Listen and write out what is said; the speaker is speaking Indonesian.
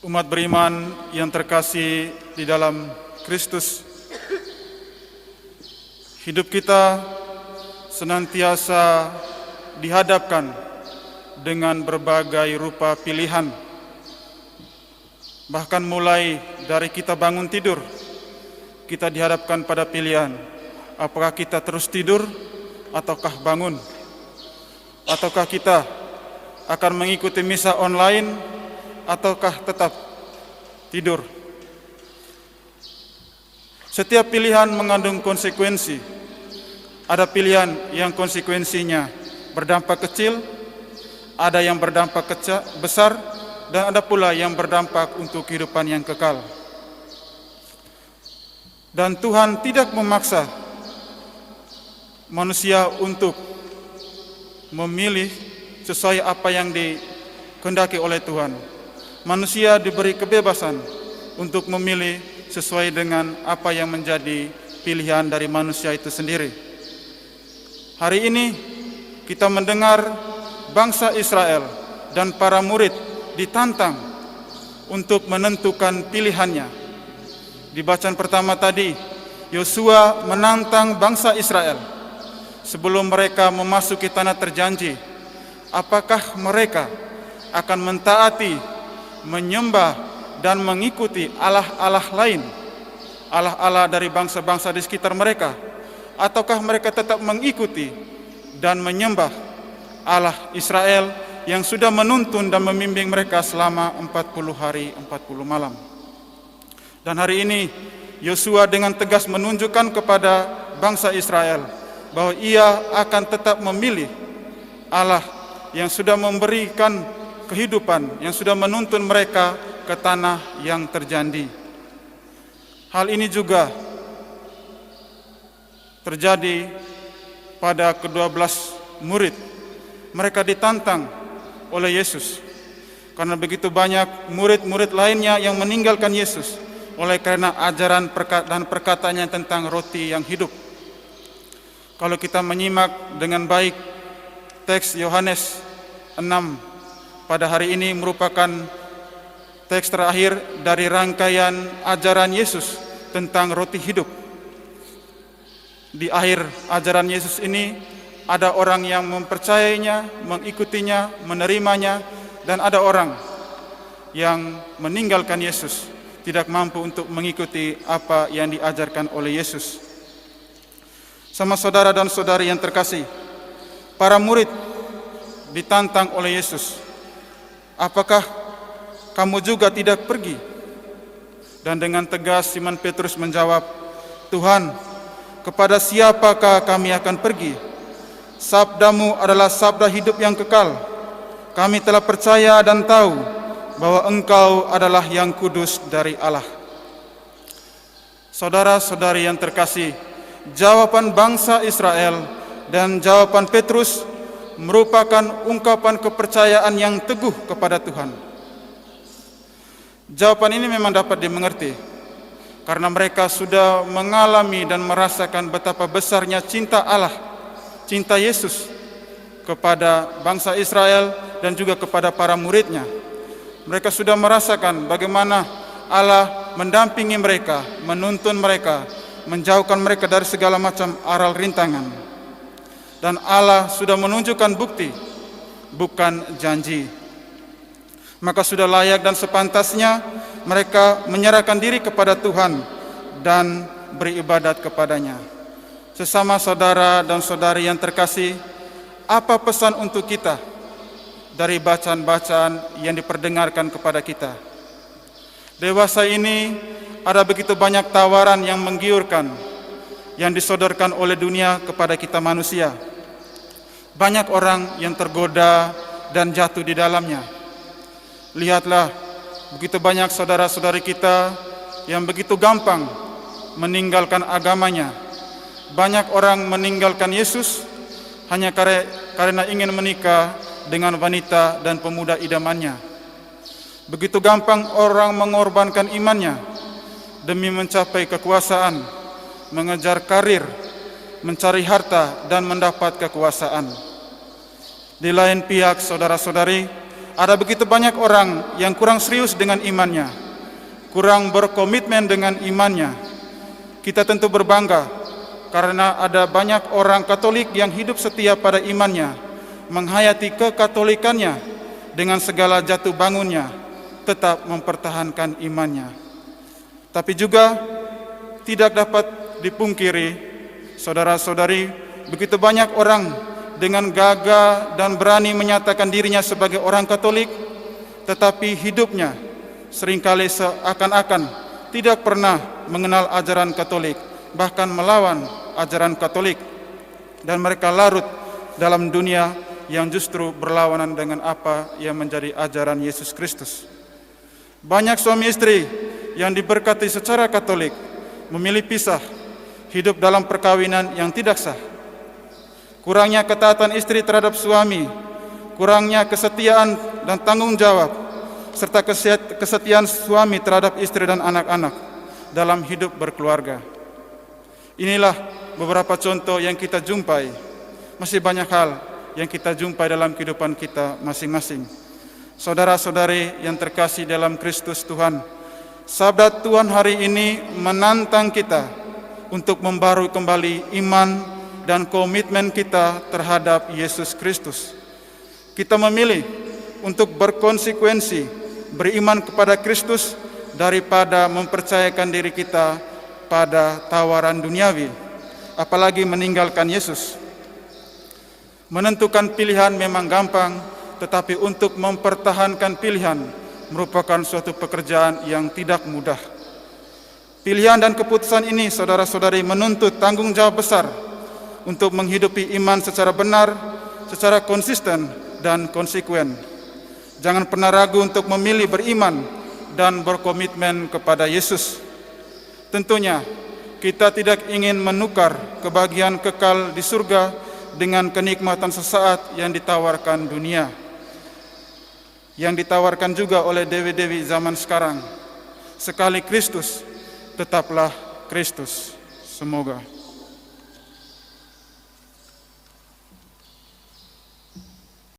Umat beriman yang terkasih di dalam Kristus, hidup kita senantiasa dihadapkan dengan berbagai rupa pilihan. Bahkan mulai dari kita bangun tidur, kita dihadapkan pada pilihan. Apakah kita terus tidur ataukah bangun? Ataukah kita akan mengikuti misa online ataukah tetap tidur? Setiap pilihan mengandung konsekuensi. Ada pilihan yang konsekuensinya berdampak kecil, ada yang berdampak besar, dan ada pula yang berdampak untuk kehidupan yang kekal. Dan Tuhan tidak memaksa manusia untuk memilih sesuai apa yang dikehendaki oleh Tuhan. Manusia diberi kebebasan untuk memilih sesuai dengan apa yang menjadi pilihan dari manusia itu sendiri. Hari ini kita mendengar bangsa Israel dan para murid ditantang untuk menentukan pilihannya. Di bacaan pertama tadi, Yosua menantang bangsa Israel sebelum mereka memasuki tanah terjanji. Apakah mereka akan mentaati, menyembah, dan mengikuti Allah-Allah lain, Allah-Allah dari bangsa-bangsa di sekitar mereka, ataukah mereka tetap mengikuti dan menyembah Allah Israel yang sudah menuntun dan membimbing mereka selama 40 hari 40 malam. Dan hari ini Yosua dengan tegas menunjukkan kepada bangsa Israel bahwa ia akan tetap memilih Allah yang sudah memberikan kehidupan, yang sudah menuntun mereka ke tanah yang terjanji. Hal ini juga terjadi pada ke-12 murid. Mereka ditantang oleh Yesus karena begitu banyak murid-murid lainnya yang meninggalkan Yesus oleh karena ajaran dan perkataannya tentang roti yang hidup. Kalau kita menyimak dengan baik teks Yohanes 6 pada hari ini merupakan teks terakhir dari rangkaian ajaran Yesus tentang roti hidup. Di akhir ajaran Yesus ini ada orang yang mempercayainya, mengikutinya, menerimanya, dan ada orang yang meninggalkan Yesus, tidak mampu untuk mengikuti apa yang diajarkan oleh Yesus. Sama saudara dan saudari yang terkasih, para murid ditantang oleh Yesus. Apakah kamu juga tidak pergi? Dan dengan tegas Simon Petrus menjawab, Tuhan, kepada siapakah kami akan pergi? Sabdamu adalah sabda hidup yang kekal. Kami telah percaya dan tahu bahwa Engkau adalah yang kudus dari Allah. Saudara-saudari yang terkasih, jawaban bangsa Israel dan jawaban Petrus merupakan ungkapan kepercayaan yang teguh kepada Tuhan. Jawaban ini memang dapat dimengerti karena mereka sudah mengalami dan merasakan betapa besarnya cinta Allah, cinta Yesus kepada bangsa Israel dan juga kepada para muridnya. Mereka sudah merasakan bagaimana Allah mendampingi mereka, menuntun mereka, menjauhkan mereka dari segala macam aral rintangan. Dan Allah sudah menunjukkan bukti, bukan janji. Maka sudah layak dan sepantasnya mereka menyerahkan diri kepada Tuhan dan beribadat kepadanya. Sesama saudara dan saudari yang terkasih, apa pesan untuk kita dari bacaan-bacaan yang diperdengarkan kepada kita? Dewasa ini ada begitu banyak tawaran yang menggiurkan yang disodorkan oleh dunia kepada kita manusia. Banyak orang yang tergoda dan jatuh di dalamnya. Lihatlah, begitu banyak saudara-saudari kita yang begitu gampang meninggalkan agamanya. Banyak orang meninggalkan Yesus hanya karena ingin menikah dengan wanita dan pemuda idamannya. Begitu gampang orang mengorbankan imannya demi mencapai kekuasaan, mengejar karir, mencari harta, dan mendapat kekuasaan. Di lain pihak, saudara-saudari, Ada begitu banyak orang yang kurang serius dengan imannya, kurang berkomitmen dengan imannya. Kita tentu berbangga karena ada banyak orang Katolik yang hidup setia pada imannya, menghayati kekatolikannya dengan segala jatuh bangunnya, tetap mempertahankan imannya. Tapi juga tidak dapat dipungkiri, saudara-saudari, begitu banyak orang dengan gagah dan berani menyatakan dirinya sebagai orang Katolik, tetapi hidupnya seringkali seakan-akan tidak pernah mengenal ajaran Katolik, bahkan melawan ajaran Katolik, dan mereka larut dalam dunia yang justru berlawanan dengan apa yang menjadi ajaran Yesus Kristus. Banyak suami istri yang diberkati secara Katolik memilih pisah, hidup dalam perkawinan yang tidak sah. Kurangnya ketaatan istri terhadap suami, kurangnya kesetiaan dan tanggung jawab, serta kesetiaan suami terhadap istri dan anak-anak dalam hidup berkeluarga. Inilah beberapa contoh yang kita jumpai. Masih banyak hal yang kita jumpai dalam kehidupan kita masing-masing. Saudara-saudari yang terkasih dalam Kristus Tuhan, sabda Tuhan hari ini menantang kita untuk membarui kembali iman dan komitmen kita terhadap Yesus Kristus. Kita memilih untuk berkonsekuensi beriman kepada Kristus daripada mempercayakan diri kita pada tawaran duniawi, apalagi meninggalkan Yesus. Menentukan pilihan memang gampang, tetapi untuk mempertahankan pilihan merupakan suatu pekerjaan yang tidak mudah. Pilihan dan keputusan ini, saudara-saudari, menuntut tanggung jawab besar untuk menghidupi iman secara benar, secara konsisten dan konsekuen. Jangan pernah ragu untuk memilih beriman dan berkomitmen kepada Yesus. Tentunya kita tidak ingin menukar kebahagiaan kekal di surga dengan kenikmatan sesaat yang ditawarkan dunia, yang ditawarkan juga oleh dewi-dewi zaman sekarang. Sekali Kristus, tetaplah Kristus. Semoga